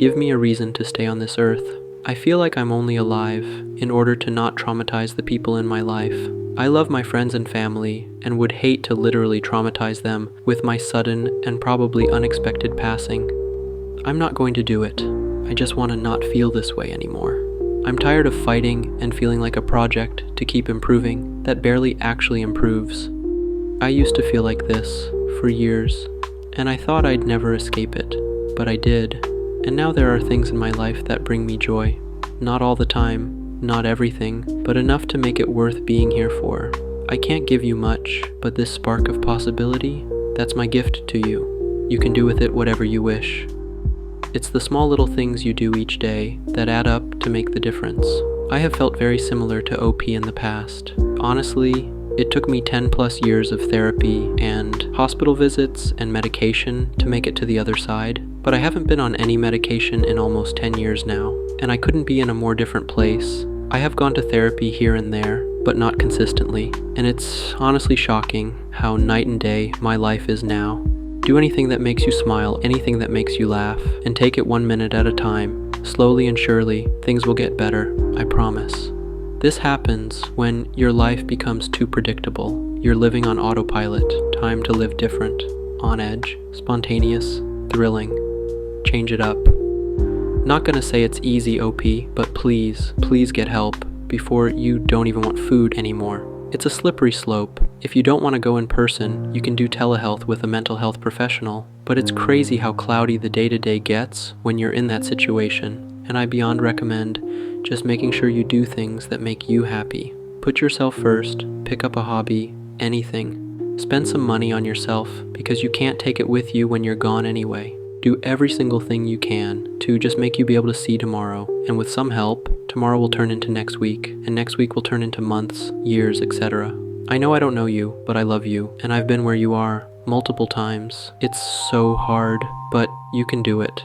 Give me a reason to stay on this earth. I feel like I'm only alive in order to not traumatize the people in my life. I love my friends and family and would hate to literally traumatize them with my sudden and probably unexpected passing. I'm not going to do it. I just want to not feel this way anymore. I'm tired of fighting and feeling like a project to keep improving that barely actually improves. I used to feel like this for years, and I thought I'd never escape it, but I did. And now there are things in my life that bring me joy. Not all the time, not everything, but enough to make it worth being here for. I can't give you much, but this spark of possibility, that's my gift to you. You can do with it whatever you wish. It's the small little things you do each day that add up to make the difference. I have felt very similar to OP in the past. Honestly, it took me 10+ years of therapy and hospital visits and medication to make it to the other side. But I haven't been on any medication in almost 10 years now, and I couldn't be in a more different place. I have gone to therapy here and there, but not consistently, and it's honestly shocking how night and day my life is now. Do anything that makes you smile, anything that makes you laugh, and take it 1 minute at a time. Slowly and surely, things will get better, I promise. This happens when your life becomes too predictable. You're living on autopilot, time to live different, on edge, spontaneous, thrilling. Change it up. Not gonna say it's easy, OP, but please get help before you don't even want food anymore. It's a slippery slope. If you don't want to go in person, you can do telehealth with a mental health professional, but it's crazy how cloudy the day-to-day gets when you're in that situation, and I beyond recommend just making sure you do things that make you happy. Put yourself first, pick up a hobby, anything. Spend some money on yourself because you can't take it with you when you're gone anyway. Do every single thing you can to just make you be able to see tomorrow, and with some help, tomorrow will turn into next week, and next week will turn into months, years, etc. I know I don't know you, but I love you, and I've been where you are multiple times. It's so hard, but you can do it.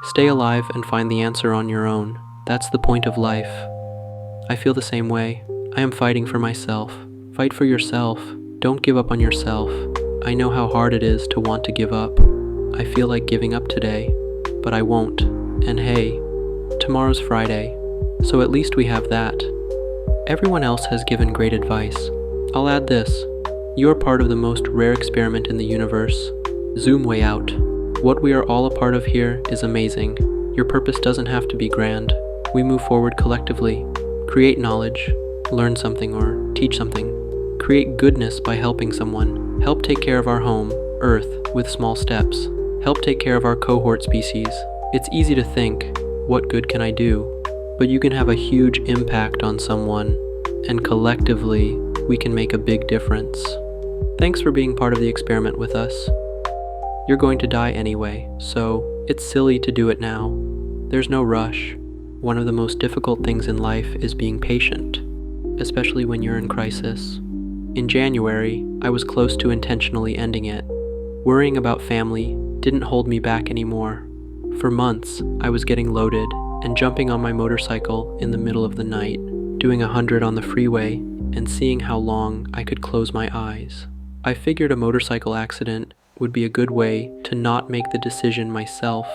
Stay alive and find the answer on your own. That's the point of life. I feel the same way. I am fighting for myself. Fight for yourself. Don't give up on yourself. I know how hard it is to want to give up. I feel like giving up today, but I won't. And hey, tomorrow's Friday, so at least we have that. Everyone else has given great advice. I'll add this. You are part of the most rare experiment in the universe. Zoom way out. What we are all a part of here is amazing. Your purpose doesn't have to be grand. We move forward collectively. Create knowledge, learn something or teach something. Create goodness by helping someone. Help take care of our home, Earth, with small steps. Help take care of our cohort species. It's easy to think, what good can I do? But you can have a huge impact on someone, and collectively, we can make a big difference. Thanks for being part of the experiment with us. You're going to die anyway, so it's silly to do it now. There's no rush. One of the most difficult things in life is being patient, especially when you're in crisis. In January, I was close to intentionally ending it. Worrying about family didn't hold me back anymore. For months, I was getting loaded and jumping on my motorcycle in the middle of the night, doing 100 on the freeway, and seeing how long I could close my eyes. I figured a motorcycle accident would be a good way to not make the decision myself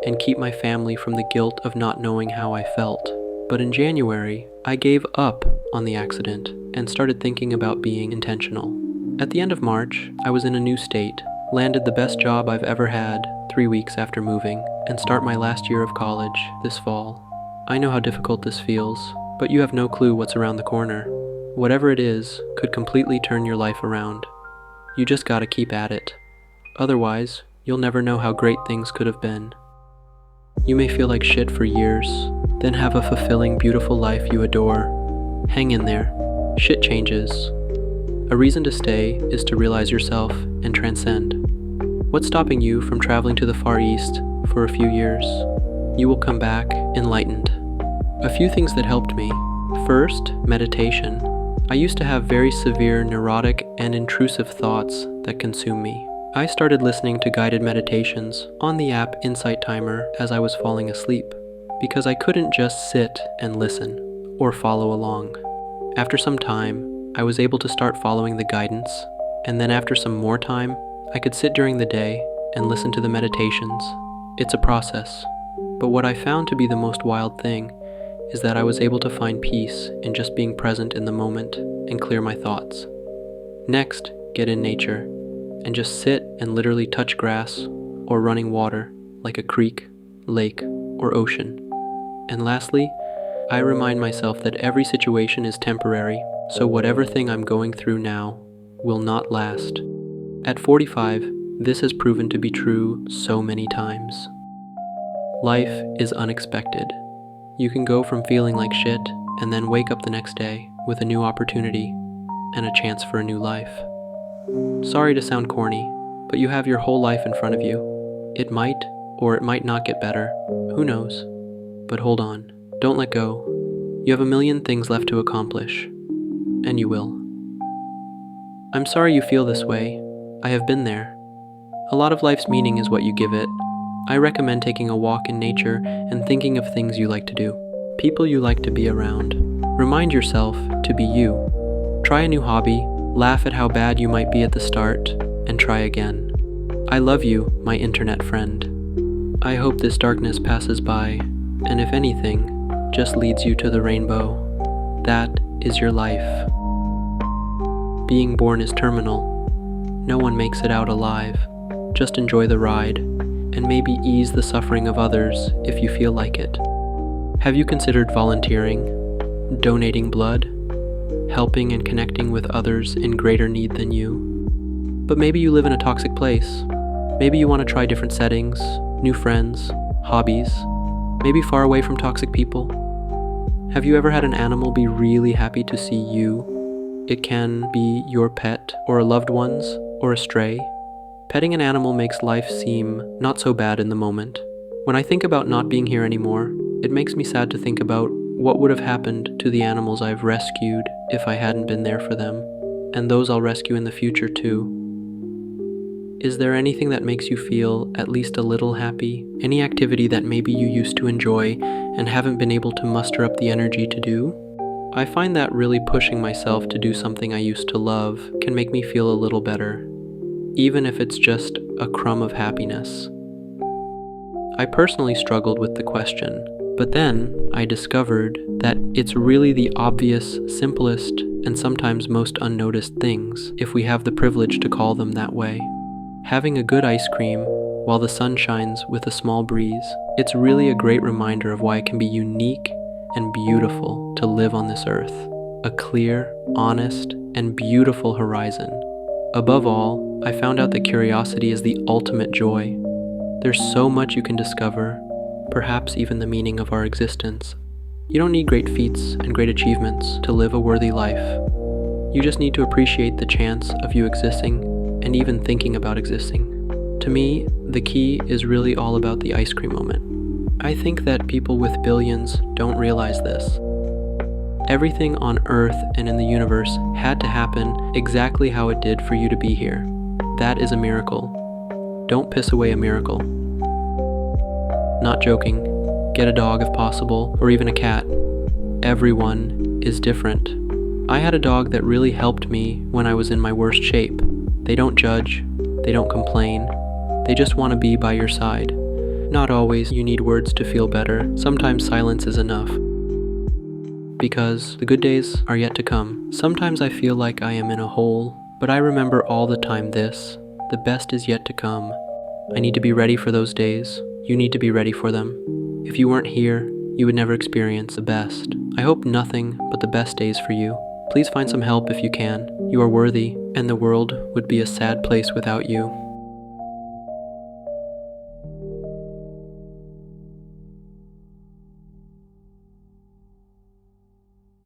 and keep my family from the guilt of not knowing how I felt. But in January, I gave up on the accident and started thinking about being intentional. At the end of March, I was in a new state, landed the best job I've ever had 3 weeks after moving, and start my last year of college this fall. I know how difficult this feels, but you have no clue what's around the corner. Whatever it is could completely turn your life around. You just gotta keep at it. Otherwise, you'll never know how great things could have been. You may feel like shit for years, then have a fulfilling, beautiful life you adore. Hang in there. Shit changes. A reason to stay is to realize yourself and transcend. What's stopping you from traveling to the Far East for a few years? You will come back enlightened. A few things that helped me. First, meditation. I used to have very severe neurotic and intrusive thoughts that consume me. I started listening to guided meditations on the app Insight Timer as I was falling asleep, because I couldn't just sit and listen or follow along. After some time, I was able to start following the guidance, and then after some more time, I could sit during the day and listen to the meditations. It's a process. But what I found to be the most wild thing is that I was able to find peace in just being present in the moment and clear my thoughts. Next, get in nature and just sit and literally touch grass or running water like a creek, lake, or ocean. And lastly, I remind myself that every situation is temporary, so whatever thing I'm going through now will not last. At 45, this has proven to be true so many times. Life is unexpected. You can go from feeling like shit and then wake up the next day with a new opportunity and a chance for a new life. Sorry to sound corny, but you have your whole life in front of you. It might or it might not get better. Who knows? But hold on. Don't let go. You have a million things left to accomplish. And you will. I'm sorry you feel this way. I have been there. A lot of life's meaning is what you give it. I recommend taking a walk in nature and thinking of things you like to do, people you like to be around. Remind yourself to be you. Try a new hobby, laugh at how bad you might be at the start, and try again. I love you, my internet friend. I hope this darkness passes by, and if anything, just leads you to the rainbow. That is your life. Being born is terminal. No one makes it out alive. Just enjoy the ride, and maybe ease the suffering of others if you feel like it. Have you considered volunteering, donating blood, helping and connecting with others in greater need than you? But maybe you live in a toxic place. Maybe you want to try different settings, new friends, hobbies, maybe far away from toxic people. Have you ever had an animal be really happy to see you? It can be your pet, or a loved one's, or a stray. Petting an animal makes life seem not so bad in the moment. When I think about not being here anymore, it makes me sad to think about what would have happened to the animals I've rescued if I hadn't been there for them, and those I'll rescue in the future too. Is there anything that makes you feel at least a little happy? Any activity that maybe you used to enjoy and haven't been able to muster up the energy to do? I find that really pushing myself to do something I used to love can make me feel a little better, even if it's just a crumb of happiness. I personally struggled with the question, but then I discovered that it's really the obvious, simplest, and sometimes most unnoticed things, if we have the privilege to call them that way. Having a good ice cream while the sun shines with a small breeze, it's really a great reminder of why it can be unique and beautiful to live on this earth. A clear, honest, and beautiful horizon. Above all, I found out that curiosity is the ultimate joy. There's so much you can discover, perhaps even the meaning of our existence. You don't need great feats and great achievements to live a worthy life. You just need to appreciate the chance of you existing and even thinking about existing. To me, the key is really all about the ice cream moment. I think that people with billions don't realize this. Everything on Earth and in the universe had to happen exactly how it did for you to be here. That is a miracle. Don't piss away a miracle. Not joking. Get a dog if possible, or even a cat. Everyone is different. I had a dog that really helped me when I was in my worst shape. They don't judge, they don't complain, they just want to be by your side. Not always you need words to feel better, sometimes silence is enough. Because the good days are yet to come. Sometimes I feel like I am in a hole, but I remember all the time this: the best is yet to come. I need to be ready for those days. You need to be ready for them. If you weren't here, you would never experience the best. I hope nothing but the best days for you. Please find some help if you can. You are worthy, and the world would be a sad place without you.